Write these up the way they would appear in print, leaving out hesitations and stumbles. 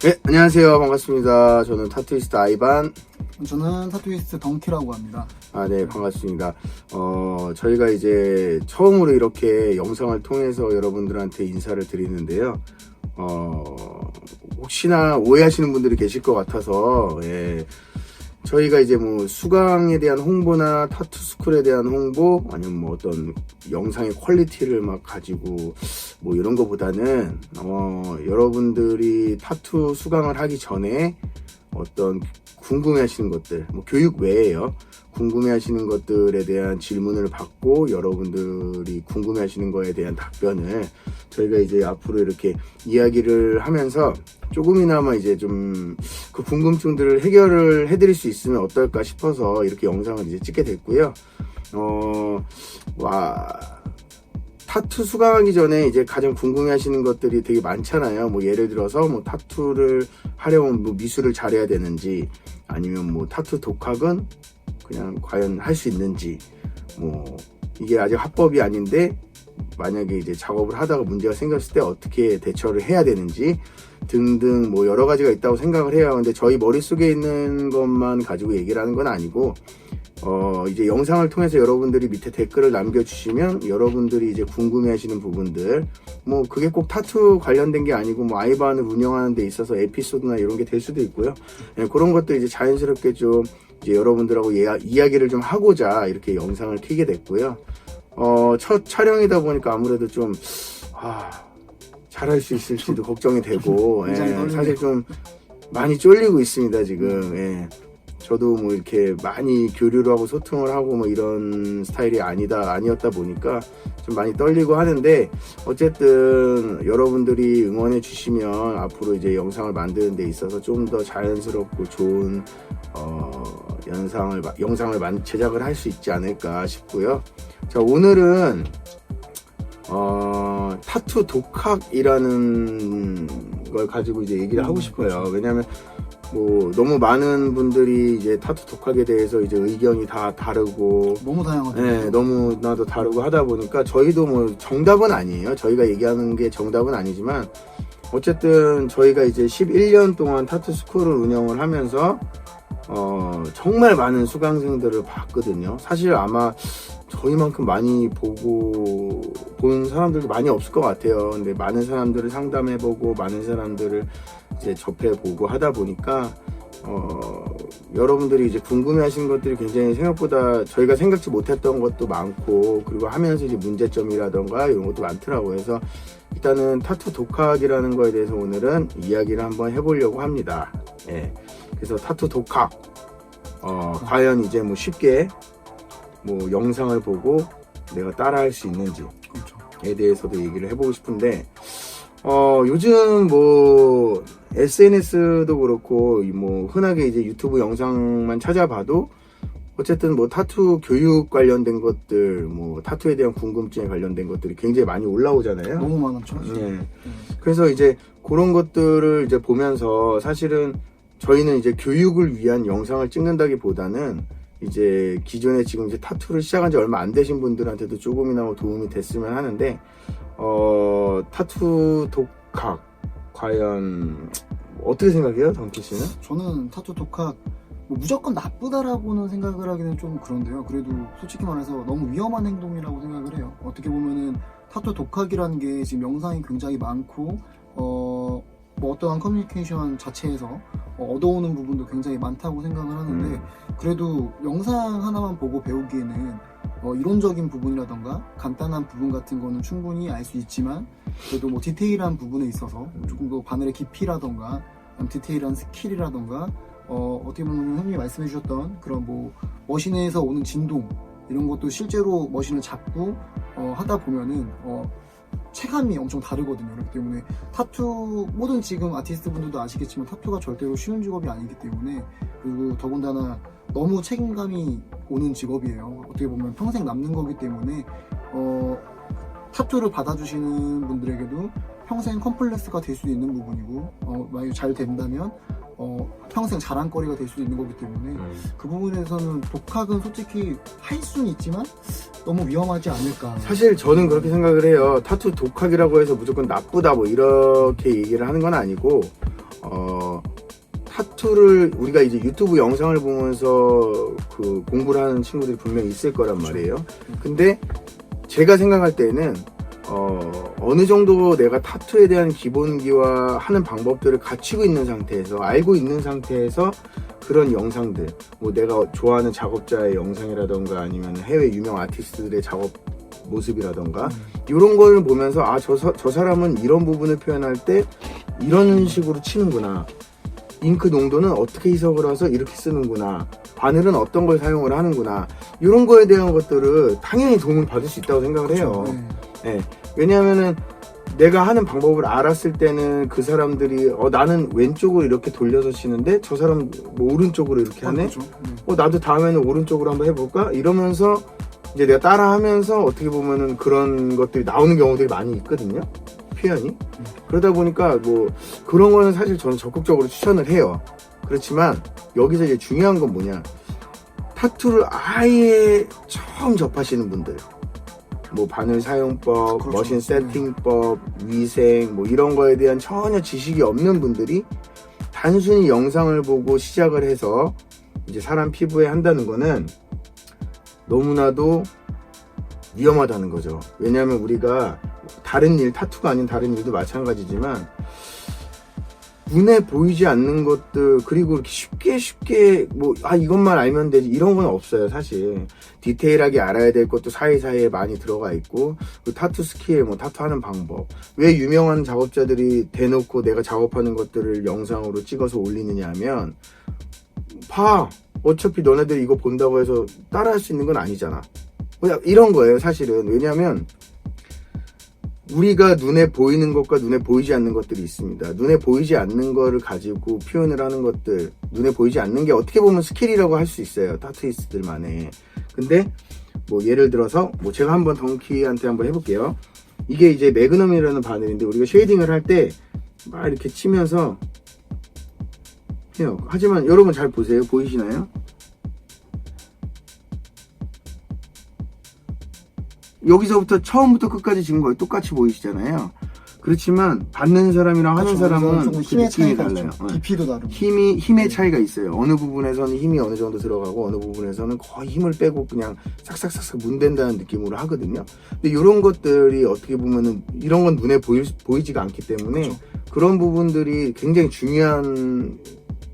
네, 안녕하세요. 반갑습니다. 저는 타투이스트 아이반. 저는 타투이스트 덩키라고 합니다. 네, 반갑습니다. 저희가 이제 처음으로 이렇게 영상을 통해서 여러분들한테 인사를 드리는데요. 혹시나 오해하시는 분들이 계실 것 같아서, 저희가 이제 뭐 수강에 대한 홍보나 타투 스쿨에 대한 홍보, 아니면 뭐 어떤 영상의 퀄리티를 막 가지고 뭐 이런 거보다는, 여러분들이 타투 수강을 하기 전에 어떤 궁금해 하시는 것들, 뭐 교육 외에요. 궁금해 하시는 것들에 대한 질문을 받고 여러분들이 궁금해 하시는 거에 대한 답변을 저희가 이제 앞으로 이렇게 이야기를 하면서 조금이나마 이제 좀 그 궁금증들을 해결을 해드릴 수 있으면 어떨까 싶어서 이렇게 영상을 이제 찍게 됐고요. 타투 수강하기 전에 이제 가장 궁금해 하시는 것들이 되게 많잖아요. 뭐 예를 들어서 뭐 타투를 하려면 뭐 미술을 잘해야 되는지, 아니면 뭐 타투 독학은 그냥 과연 할 수 있는지, 뭐 이게 아직 합법이 아닌데 만약에 이제 작업을 하다가 문제가 생겼을 때 어떻게 대처를 해야 되는지 등등 뭐 여러 가지가 있다고 생각을 해요. 근데 저희 머릿속에 있는 것만 가지고 얘기를 하는 건 아니고, 이제 영상을 통해서 여러분들이 밑에 댓글을 남겨주시면 여러분들이 이제 궁금해 하시는 부분들, 뭐 그게 꼭 타투 관련된 게 아니고 뭐 아이반을 운영하는 데 있어서 에피소드나 이런 게 될 수도 있고요. 그런 것들 이제 자연스럽게 좀 이제 여러분들하고 이야기를 좀 하고자 이렇게 영상을 켜게 됐고요. 첫 촬영이다 보니까 아무래도 좀, 잘할 수 있을지도 걱정이 되고, 사실 좀 많이 쫄리고 있습니다, 지금. 저도 뭐 이렇게 많이 교류를 하고 소통을 하고 뭐 이런 스타일이 아니었다 보니까 좀 많이 떨리고 하는데, 어쨌든 여러분들이 응원해 주시면 앞으로 이제 영상을 만드는 데 있어서 좀 더 자연스럽고 좋은 영상을 제작을 할 수 있지 않을까 싶고요. 자, 오늘은 타투 독학이라는 걸 가지고 이제 얘기를 하고 싶어요. 왜냐면 뭐 너무 많은 분들이 이제 타투 독학에 대해서 이제 의견이 다 다르고 너무 다양하죠. 너무나도 다르고 하다 보니까 저희도 뭐 정답은 아니에요. 저희가 얘기하는 게 정답은 아니지만 어쨌든 저희가 이제 11년 동안 타투 스쿨을 운영을 하면서 정말 많은 수강생들을 봤거든요. 사실 아마 저희만큼 많이 보는 사람들도 많이 없을 것 같아요. 근데 많은 사람들을 상담해보고 많은 사람들을 이제 접해보고 하다 보니까 여러분들이 이제 궁금해 하시는 것들이 굉장히 생각보다 저희가 생각지 못했던 것도 많고, 그리고 하면서 이제 문제점이라던가 이런 것도 많더라고요. 그래서 일단은 타투 독학이라는 거에 대해서 오늘은 이야기를 한번 해보려고 합니다. 그래서 타투 독학, 과연 이제 뭐 쉽게 뭐 영상을 보고 내가 따라할 수 있는지에 대해서도 얘기를 해보고 싶은데, 요즘 뭐 SNS도 그렇고 뭐 흔하게 이제 유튜브 영상만 찾아봐도 어쨌든 뭐 타투 교육 관련된 것들, 뭐 타투에 대한 궁금증에 관련된 것들이 굉장히 많이 올라오잖아요. 너무 많았죠. 그래서 이제 그런 것들을 이제 보면서 사실은 저희는 이제 교육을 위한 영상을 찍는다기보다는 이제 기존에 지금 이제 타투를 시작한 지 얼마 안 되신 분들한테도 조금이나마 도움이 됐으면 하는데, 타투 독학 과연 어떻게 생각해요, 덩키 씨는? 저는 타투 독학 뭐 무조건 나쁘다라고는 생각을 하기는 좀 그런데요. 그래도 솔직히 말해서 너무 위험한 행동이라고 생각을 해요. 어떻게 보면은 타투 독학이라는 게 지금 영상이 굉장히 많고, 뭐 어떠한 커뮤니케이션 자체에서 얻어오는 부분도 굉장히 많다고 생각을 하는데, 그래도 영상 하나만 보고 배우기에는 이론적인 부분이라던가 간단한 부분 같은 거는 충분히 알 수 있지만, 그래도 뭐 디테일한 부분에 있어서 조금 더 바늘의 깊이라던가 디테일한 스킬이라던가 어떻게 보면 형님이 말씀해 주셨던 그런 뭐 머신에서 오는 진동, 이런 것도 실제로 머신을 잡고 하다 보면은 체감이 엄청 다르거든요. 그렇기 때문에 타투, 모든 지금 아티스트 분들도 아시겠지만 타투가 절대로 쉬운 직업이 아니기 때문에, 그리고 더군다나 너무 책임감이 오는 직업이에요. 어떻게 보면 평생 남는 거기 때문에 타투를 받아주시는 분들에게도 평생 컴플렉스가 될 수 있는 부분이고, 만약에 잘 된다면 평생 자랑거리가 될 수 있는 거기 때문에 그 부분에서는 독학은 솔직히 할 수는 있지만 너무 위험하지 않을까. 사실 저는 그렇게 생각을 해요. 타투 독학이라고 해서 무조건 나쁘다 뭐 이렇게 얘기를 하는 건 아니고, 타투를 우리가 이제 유튜브 영상을 보면서 그 공부를 하는 친구들이 분명히 있을 거란 말이에요. 근데 제가 생각할 때는 어느 정도 내가 타투에 대한 기본기와 하는 방법들을 갖추고 있는 상태에서, 알고 있는 상태에서 그런 영상들, 뭐 내가 좋아하는 작업자의 영상이라던가 아니면 해외 유명 아티스트들의 작업 모습이라던가 이런 걸 보면서 저 사람은 이런 부분을 표현할 때 이런 식으로 치는구나, 잉크 농도는 어떻게 희석을 해서 이렇게 쓰는구나, 바늘은 어떤 걸 사용을 하는구나, 이런 거에 대한 것들을 당연히 도움을 받을 수 있다고 생각을 해요. 네. 왜냐하면은 내가 하는 방법을 알았을 때는 그 사람들이 나는 왼쪽으로 이렇게 돌려서 치는데 저 사람 뭐 오른쪽으로 이렇게 하네. 나도 다음에는 오른쪽으로 한번 해볼까? 이러면서 이제 내가 따라하면서 어떻게 보면은 그런 것들이 나오는 경우들이 많이 있거든요. 표현이. 그러다 보니까 뭐 그런 거는 사실 저는 적극적으로 추천을 해요. 그렇지만 여기서 이제 중요한 건 뭐냐, 타투를 아예 처음 접하시는 분들, 뭐 바늘 사용법, 그렇죠. 머신 세팅법, 위생 뭐 이런 거에 대한 전혀 지식이 없는 분들이 단순히 영상을 보고 시작을 해서 이제 사람 피부에 한다는 거는 너무나도 위험하다는 거죠. 왜냐하면 우리가 다른 일, 타투가 아닌 다른 일도 마찬가지지만 눈에 보이지 않는 것들, 그리고 이렇게 쉽게 뭐 이것만 알면 되지 이런 건 없어요. 사실 디테일하게 알아야 될 것도 사이사이에 많이 들어가 있고, 그 타투 스킬, 뭐 타투 하는 방법, 왜 유명한 작업자들이 대놓고 내가 작업하는 것들을 영상으로 찍어서 올리느냐 하면, 어차피 너네들이 이거 본다고 해서 따라할 수 있는 건 아니잖아, 그냥 이런 거예요 사실은. 왜냐하면 우리가 눈에 보이는 것과 눈에 보이지 않는 것들이 있습니다. 눈에 보이지 않는 거를 가지고 표현을 하는 것들, 눈에 보이지 않는 게 어떻게 보면 스킬이라고 할 수 있어요, 타투이스트들만의. 근데 뭐 예를 들어서 뭐 제가 한번 덩키한테 한번 해볼게요. 이게 이제 매그넘이라는 바늘인데 우리가 쉐이딩을 할 때 막 이렇게 치면서 해요. 하지만 여러분 잘 보세요. 보이시나요? 여기서부터 처음부터 끝까지 지금 거의 똑같이 보이시잖아요. 그렇지만 받는 사람이랑 하는 사람은 그 힘의 느낌이 차이가 달라요. 있죠. 깊이도 다르고. 힘의 차이가 있어요. 어느 부분에서는 힘이 어느 정도 들어가고 어느 부분에서는 거의 힘을 빼고 그냥 싹싹싹싹 문댄다는 느낌으로 하거든요. 근데 이런 것들이 어떻게 보면은 이런 건 눈에 보이지가 않기 때문에 그렇죠. 그런 부분들이 굉장히 중요한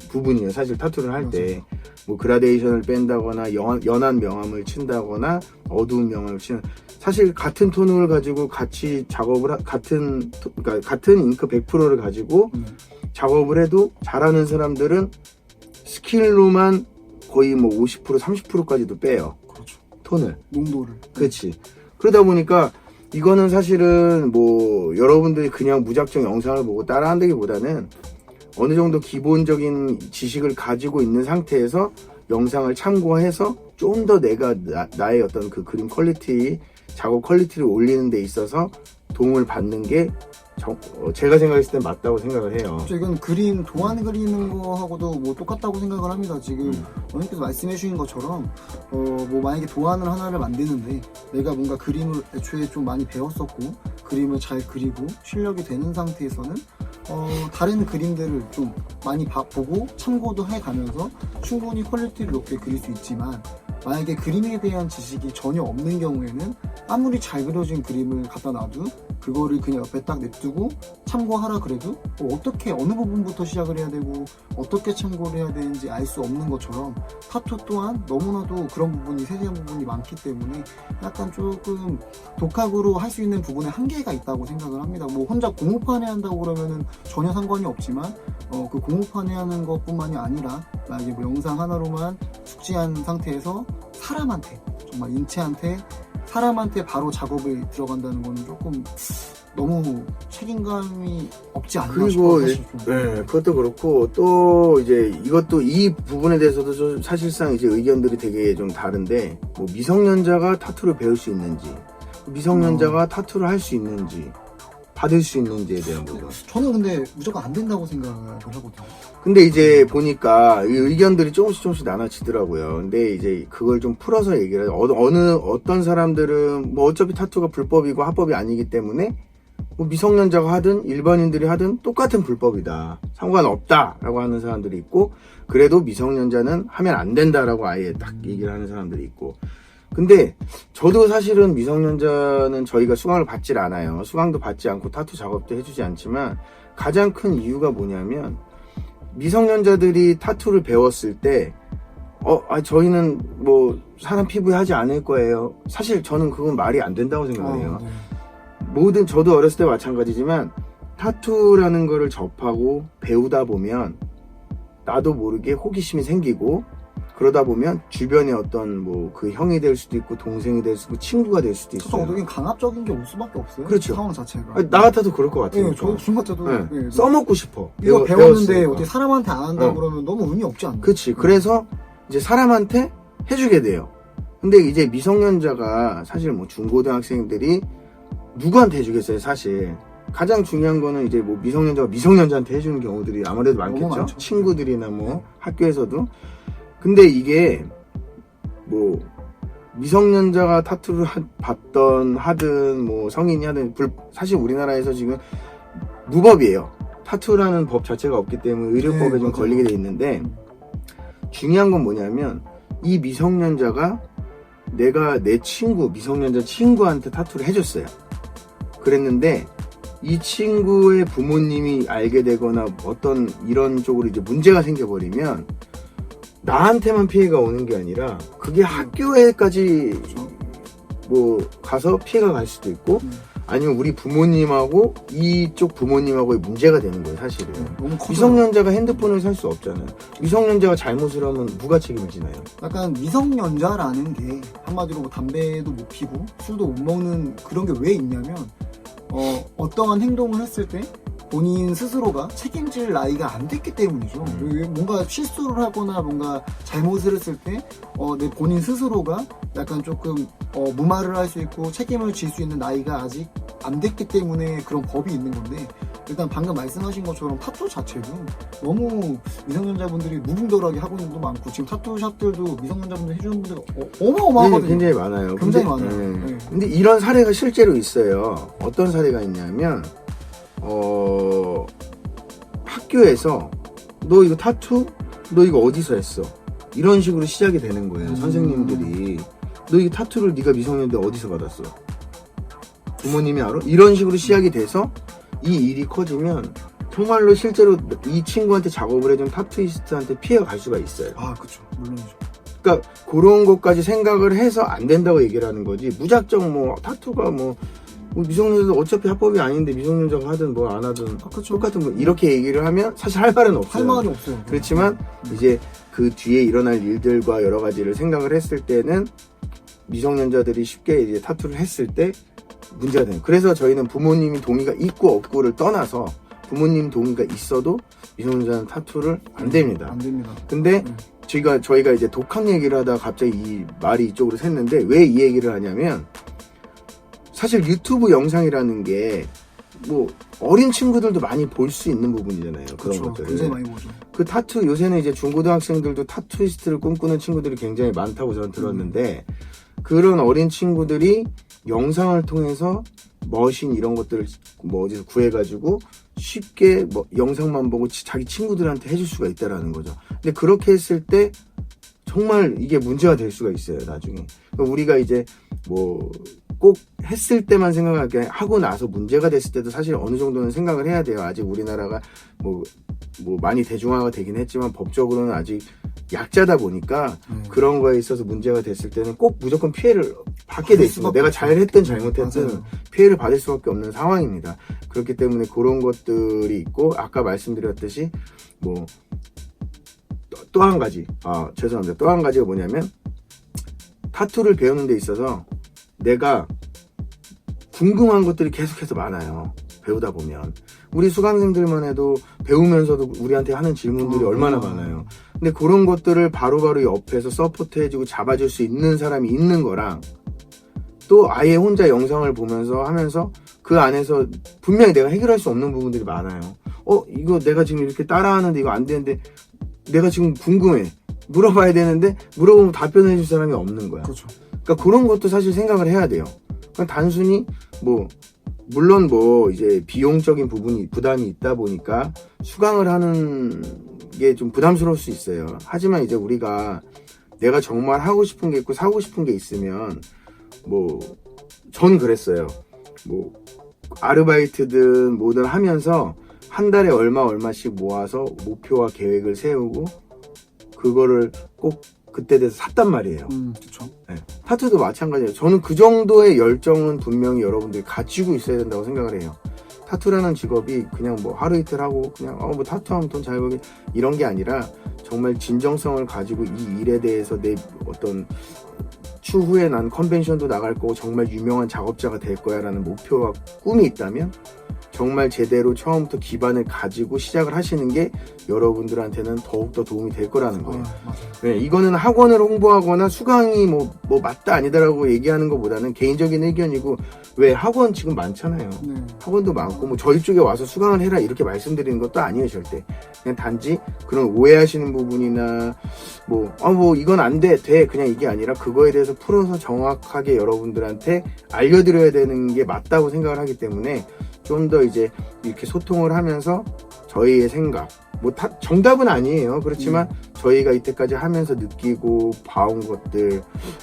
부분이에요. 사실 타투를 할 때 뭐 그라데이션을 뺀다거나 연한 명암을 친다거나 어두운 명암을 치는, 사실 같은 톤을 가지고 같이 작업을 그러니까 같은 잉크 100%를 가지고 작업을 해도 잘하는 사람들은 스킬로만 거의 뭐 50% 30%까지도 빼요. 그렇죠. 톤을, 농도를. 그렇지. 그러다 보니까 이거는 사실은 뭐 여러분들이 그냥 무작정 영상을 보고 따라한다기보다는 어느 정도 기본적인 지식을 가지고 있는 상태에서 영상을 참고해서 좀 더 내가 나의 어떤 그 그림 퀄리티, 작업 퀄리티를 올리는 데 있어서 도움을 받는 게 제가 생각했을 때 맞다고 생각을 해요. 이건 그림, 도안 그리는 거하고도 뭐 똑같다고 생각을 합니다. 지금 원님께서 말씀해 주신 것처럼 뭐 만약에 도안을 하나를 만드는데 내가 뭔가 그림을 애초에 좀 많이 배웠었고 그림을 잘 그리고 실력이 되는 상태에서는 다른 그림들을 좀 많이 보고 참고도 해가면서 충분히 퀄리티를 높게 그릴 수 있지만, 만약에 그림에 대한 지식이 전혀 없는 경우에는 아무리 잘 그려진 그림을 갖다 놔도 그거를 그냥 옆에 딱 냅두고 참고하라 그래도 어떻게 어느 부분부터 시작을 해야 되고 어떻게 참고를 해야 되는지 알 수 없는 것처럼 타투 또한 너무나도 그런 부분이, 세세한 부분이 많기 때문에 약간 조금 독학으로 할 수 있는 부분에 한계가 있다고 생각을 합니다. 뭐 혼자 공모판에 한다고 그러면은 전혀 상관이 없지만 그 공모판에 하는 것뿐만이 아니라 만약에 뭐 영상 하나로만 숙지한 상태에서 사람한테, 정말 인체한테, 사람한테 바로 작업을 들어간다는 거는 조금 너무 책임감이 없지 않나 그리고 싶어요. 네, 그것도 그렇고 또 이제 이것도 이 부분에 대해서도 좀 사실상 이제 의견들이 되게 좀 다른데, 뭐 미성년자가 타투를 배울 수 있는지, 미성년자가 타투를 할 수 있는지, 받을 수 있는지에 대한 부분. 저는 근데 무조건 안 된다고 생각을 하거든요. 근데 이제 보니까 이 의견들이 조금씩 나눠지더라고요. 근데 이제 그걸 좀 풀어서 얘기를 해요. 어떤 사람들은 뭐 어차피 타투가 불법이고 합법이 아니기 때문에 뭐 미성년자가 하든 일반인들이 하든 똑같은 불법이다. 상관없다라고 하는 사람들이 있고, 그래도 미성년자는 하면 안 된다라고 아예 딱 얘기를 하는 사람들이 있고. 근데 저도 사실은 미성년자는 저희가 수강을 받질 않아요. 수강도 받지 않고 타투 작업도 해주지 않지만, 가장 큰 이유가 뭐냐면 미성년자들이 타투를 배웠을 때 저희는 뭐 사람 피부에 하지 않을 거예요. 사실 저는 그건 말이 안 된다고 생각해요. 모든, 저도 어렸을 때 마찬가지지만 타투라는 거를 접하고 배우다 보면 나도 모르게 호기심이 생기고, 그러다 보면 주변에 어떤 뭐 그 형이 될 수도 있고 동생이 될 수도 있고 친구가 될 수도 있어요. 어떻게 강압적인 게 올 수밖에 없어요. 그렇죠. 상황 자체가. 아니, 나 같아도 그럴 것 같아요. 네, 저 같아도 네. 써먹고 싶어. 이거 배웠는데 배웠으니까. 어떻게 사람한테 안 한다 그러면 너무 의미 없지 않나요? 그렇지. 그래서 이제 사람한테 해주게 돼요. 근데 이제 미성년자가 사실 뭐 중고등학생들이 누구한테 해주겠어요, 사실. 가장 중요한 거는 이제 뭐 미성년자가 미성년자한테 해주는 경우들이 아무래도 많겠죠. 많죠. 친구들이나 뭐 학교에서도. 근데 이게 뭐 미성년자가 타투를 받던 하든 뭐 성인이 하든 사실 우리나라에서 지금 무법이에요. 타투라는 법 자체가 없기 때문에 의료법에 좀 맞아요. 걸리게 돼 있는데, 중요한 건 뭐냐면 이 미성년자가 내가 내 친구, 미성년자 친구한테 타투를 해줬어요. 그랬는데 이 친구의 부모님이 알게 되거나 어떤 이런 쪽으로 이제 문제가 생겨버리면 나한테만 피해가 오는 게 아니라 그게 학교에까지 뭐 가서 피해가 갈 수도 있고, 아니면 우리 부모님하고 이쪽 부모님하고의 문제가 되는 거예요, 사실은. 너무 커져요. 미성년자가 핸드폰을 살 수 없잖아요. 미성년자가 잘못을 하면 누가 책임을 지나요? 약간 미성년자라는 게 한마디로 뭐 담배도 못 피고 술도 못 먹는 그런 게 왜 있냐면 어떠한 행동을 했을 때 본인 스스로가 책임질 나이가 안 됐기 때문이죠. 뭔가 실수를 하거나 뭔가 잘못을 했을 때 내 본인 스스로가 약간 조금 무마를 할 수 있고 책임을 질 수 있는 나이가 아직 안 됐기 때문에 그런 법이 있는 건데, 일단 방금 말씀하신 것처럼 타투 자체도 너무 미성년자분들이 무분별하게 하고 있는 분도 많고, 지금 타투샵들도 미성년자분들 해주는 분들 어마어마하거든요. 굉장히 많아요. 굉장히 근데, 많아요. 네. 네. 근데 이런 사례가 실제로 있어요. 어떤 사례가 있냐면 학교에서 너 이거 타투? 너 이거 어디서 했어? 이런 식으로 시작이 되는 거예요. 선생님들이. 너 이 타투를 네가 미성년인데 어디서 받았어? 부모님이 알아? 이런 식으로 시작이 돼서 이 일이 커지면 정말로 실제로 이 친구한테 작업을 해준 타투이스트한테 피해가 갈 수가 있어요. 아, 그렇죠. 물론이죠. 그러니까 그런 것까지 생각을 해서 안 된다고 얘기를 하는 거지, 무작정 뭐 타투가 뭐 미성년자도 어차피 합법이 아닌데 미성년자가 하든 뭐 안 하든 똑같은 거 이렇게 얘기를 하면 사실 할 말은 없어요. 할 말이 없어요. 그렇지만 이제 그 뒤에 일어날 일들과 여러 가지를 생각을 했을 때는 미성년자들이 쉽게 이제 타투를 했을 때 문제가 돼요. 그래서 저희는 부모님이 동의가 있고 없고를 떠나서 부모님 동의가 있어도 미성년자는 타투를 안 됩니다. 안 됩니다. 근데 저희가 이제 독학 얘기를 하다가 갑자기 이 말이 이쪽으로 샜는데, 왜 이 얘기를 하냐면 사실 유튜브 영상이라는 게 뭐 어린 친구들도 많이 볼 수 있는 부분이잖아요. 그런 그렇죠. 것들을. 굉장히 많이 보죠. 그 타투, 요새는 이제 중고등학생들도 타투이스트를 꿈꾸는 친구들이 굉장히 많다고 저는 들었는데, 그런 어린 친구들이 영상을 통해서 머신 이런 것들을 뭐 어디서 구해가지고 쉽게 뭐 영상만 보고 자기 친구들한테 해줄 수가 있다라는 거죠. 근데 그렇게 했을 때 정말 이게 문제가 될 수가 있어요, 나중에. 그러니까 우리가 이제 뭐 꼭 했을 때만 생각하게 하고 나서 문제가 됐을 때도 사실 어느 정도는 생각을 해야 돼요. 아직 우리나라가 뭐 많이 대중화가 되긴 했지만 법적으로는 아직 약자다 보니까 그런 거에 있어서 문제가 됐을 때는 꼭 무조건 피해를 받게 돼 있습니다. 내가 잘했든 잘못했든 맞아요. 피해를 받을 수밖에 없는 상황입니다. 그렇기 때문에 그런 것들이 있고, 아까 말씀드렸듯이 뭐 또 한 가지, 죄송합니다. 또 한 가지가 뭐냐면, 타투를 배우는 데 있어서 내가 궁금한 것들이 계속해서 많아요. 배우다 보면. 우리 수강생들만 해도 배우면서도 우리한테 하는 질문들이 얼마나 많아요. 근데 그런 것들을 바로바로 옆에서 서포트 해주고 잡아줄 수 있는 사람이 있는 거랑, 또 아예 혼자 영상을 보면서 하면서 그 안에서 분명히 내가 해결할 수 없는 부분들이 많아요. 이거 내가 지금 이렇게 따라하는데 이거 안 되는데 내가 지금 궁금해. 물어봐야 되는데 물어보면 답변해 줄 사람이 없는 거야. 그렇죠. 그러니까 그런 것도 사실 생각을 해야 돼요. 그냥 단순히 뭐 물론 뭐 이제 비용적인 부담이 있다 보니까 수강을 하는 게 좀 부담스러울 수 있어요. 하지만 이제 우리가 내가 정말 하고 싶은 게 있고 사고 싶은 게 있으면 뭐 전 그랬어요. 뭐 아르바이트든 뭐든 하면서 한 달에 얼마씩 모아서 목표와 계획을 세우고 그거를 꼭 그때 돼서 샀단 말이에요. 그쵸. 네. 타투도 마찬가지예요. 저는 그 정도의 열정은 분명히 여러분들이 가지고 있어야 된다고 생각을 해요. 타투라는 직업이 그냥 뭐 하루 이틀 하고 그냥 뭐 타투하면 돈 잘 벌기 이런 게 아니라 정말 진정성을 가지고 이 일에 대해서 내 어떤 추후에 난 컨벤션도 나갈 거고 정말 유명한 작업자가 될 거야 라는 목표와 꿈이 있다면 정말 제대로 처음부터 기반을 가지고 시작을 하시는 게 여러분들한테는 더욱더 도움이 될 거라는 거예요. 맞아요. 네, 이거는 학원을 홍보하거나 수강이 뭐 맞다 아니다라고 얘기하는 것보다는 개인적인 의견이고 왜 학원 지금 많잖아요. 네. 학원도 많고 뭐 저희 쪽에 와서 수강을 해라 이렇게 말씀드리는 것도 아니에요 절대. 그냥 단지 그런 오해하시는 부분이나 뭐 이건 안 돼 그냥 이게 아니라 그거에 대해서 풀어서 정확하게 여러분들한테 알려드려야 되는 게 맞다고 생각을 하기 때문에 좀 더 이제 이렇게 소통을 하면서 저희의 생각 정답은 아니에요. 그렇지만 저희가 이때까지 하면서 느끼고 봐온 것들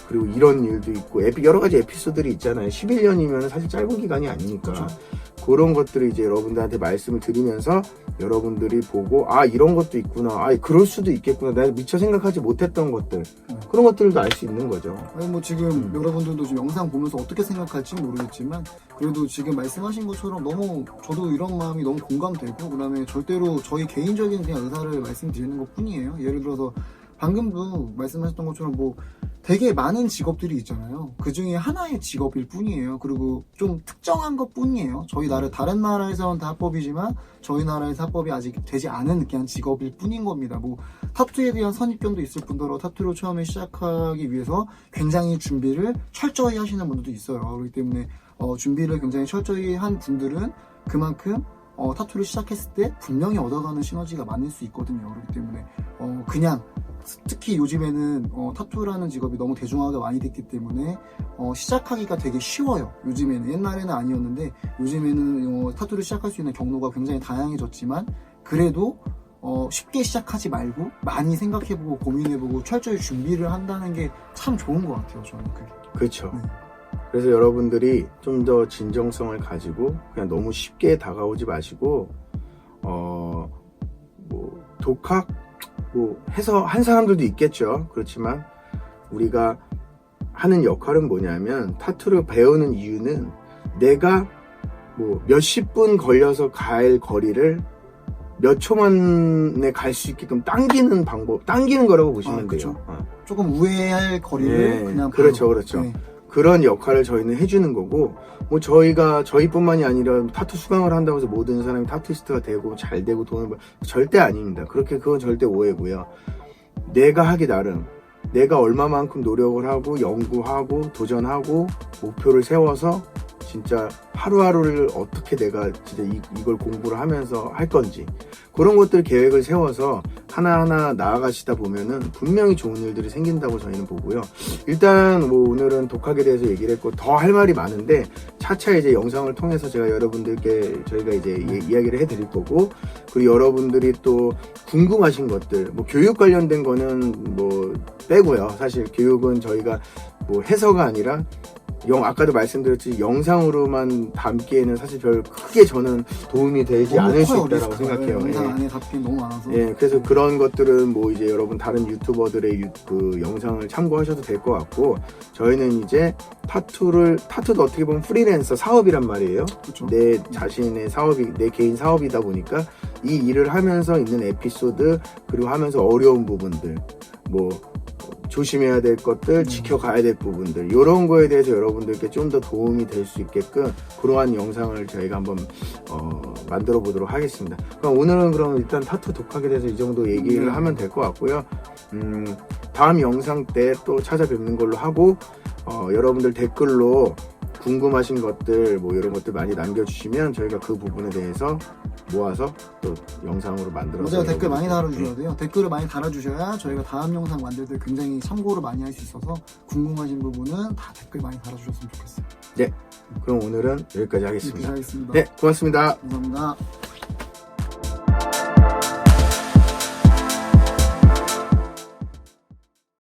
그리고 이런 일도 있고 여러 가지 에피소드들이 있잖아요. 11년이면 사실 짧은 기간이 아니니까 그쵸. 그런 것들을 이제 여러분들한테 말씀을 드리면서 여러분들이 보고 이런 것도 있구나 그럴 수도 있겠구나 내가 미처 생각하지 못했던 것들 그런 것들도 알 수 있는 거죠. 아니 뭐 지금 여러분들도 지금 영상 보면서 어떻게 생각할지 모르겠지만 그래도 지금 말씀하신 것처럼 너무 저도 이런 마음이 너무 공감되고 그다음에 절대로 저희 개인적인 그냥 의사를 말씀드리는 것 뿐이에요. 예를 들어서 방금도 말씀하셨던 것처럼 뭐 되게 많은 직업들이 있잖아요. 그 중에 하나의 직업일 뿐이에요. 그리고 좀 특정한 것 뿐이에요. 저희 나라 다른 나라에서는 다 합법이지만 저희 나라에서 합법이 아직 되지 않은 그냥 직업일 뿐인 겁니다. 뭐 타투에 대한 선입견도 있을 뿐더러 타투를 처음에 시작하기 위해서 굉장히 준비를 철저히 하시는 분들도 있어요. 그렇기 때문에 준비를 굉장히 철저히 한 분들은 그만큼 타투를 시작했을 때 분명히 얻어가는 시너지가 많을 수 있거든요. 그렇기 때문에 그냥 특히 요즘에는 타투라는 직업이 너무 대중화가 많이 됐기 때문에 시작하기가 되게 쉬워요. 요즘에는 옛날에는 아니었는데 요즘에는 타투를 시작할 수 있는 경로가 굉장히 다양해졌지만 그래도 쉽게 시작하지 말고 많이 생각해보고 고민해보고 철저히 준비를 한다는 게 참 좋은 것 같아요. 저는 그게. 그렇죠. 네. 그래서 여러분들이 좀 더 진정성을 가지고 그냥 너무 쉽게 다가오지 마시고 독학 해서 한 사람들도 있겠죠. 그렇지만 우리가 하는 역할은 뭐냐면 타투를 배우는 이유는 내가 몇십 분 걸려서 갈 거리를 몇 초만에 갈 수 있게끔 당기는 거라고 보시면 그쵸. 돼요. 조금 우회할 거리를 그냥 그렇죠. 바로, 그렇죠. 네. 그런 역할을 저희는 해주는 거고 저희뿐만이 아니라 타투 수강을 한다고 해서 모든 사람이 타투이스트가 되고 잘 되고 돈을 벌 절대 아닙니다. 그건 절대 오해고요. 내가 하기 나름 내가 얼마만큼 노력을 하고 연구하고 도전하고 목표를 세워서 진짜 하루하루를 어떻게 내가 진짜 이걸 공부를 하면서 할 건지 그런 것들 계획을 세워서 하나하나 나아가시다 보면은 분명히 좋은 일들이 생긴다고 저희는 보고요. 일단 오늘은 독학에 대해서 얘기를 했고 더 할 말이 많은데 차차 이제 영상을 통해서 제가 여러분들께 저희가 이제 이야기를 해드릴 거고 그리고 여러분들이 또 궁금하신 것들 교육 관련된 거는 빼고요. 사실 교육은 저희가 해서가 아니라 아까도 말씀드렸듯이 영상으로만 담기에는 사실 별 크게 저는 도움이 되지 않을 수 있다고 생각해요. 영상 안에 답변이 너무 많아서. 그래서 그런 것들은 이제 여러분 다른 유튜버들의 그 영상을 참고하셔도 될 것 같고 저희는 이제 타투도 어떻게 보면 프리랜서 사업이란 말이에요. 그쵸. 내 자신의 사업이 내 개인 사업이다 보니까 이 일을 하면서 있는 에피소드 그리고 하면서 어려운 부분들 조심해야 될 것들, 지켜가야 될 부분들 이런 거에 대해서 여러분들께 좀 더 도움이 될 수 있게끔 그러한 영상을 저희가 한번 만들어 보도록 하겠습니다. 그럼 오늘은 그럼 일단 타투 독학에 대해서 이 정도 얘기를 하면 될 것 같고요. 다음 영상 때 또 찾아뵙는 걸로 하고 여러분들 댓글로 궁금하신 것들 뭐 이런 것들 많이 남겨주시면 저희가 그 부분에 대해서 모아서 또 영상으로 만들어서 맞아요. 댓글 많이 여러분들- 달아주셔야 돼요. 댓글을 많이 달아주셔야 저희가 다음 영상 만들 때 굉장히 참고를 많이 할 수 있어서 궁금하신 부분은 다 댓글 많이 달아주셨으면 좋겠어요. 그럼 오늘은 여기까지 이렇게 하겠습니다. 하겠습니다. 네, 고맙습니다. 감사합니다.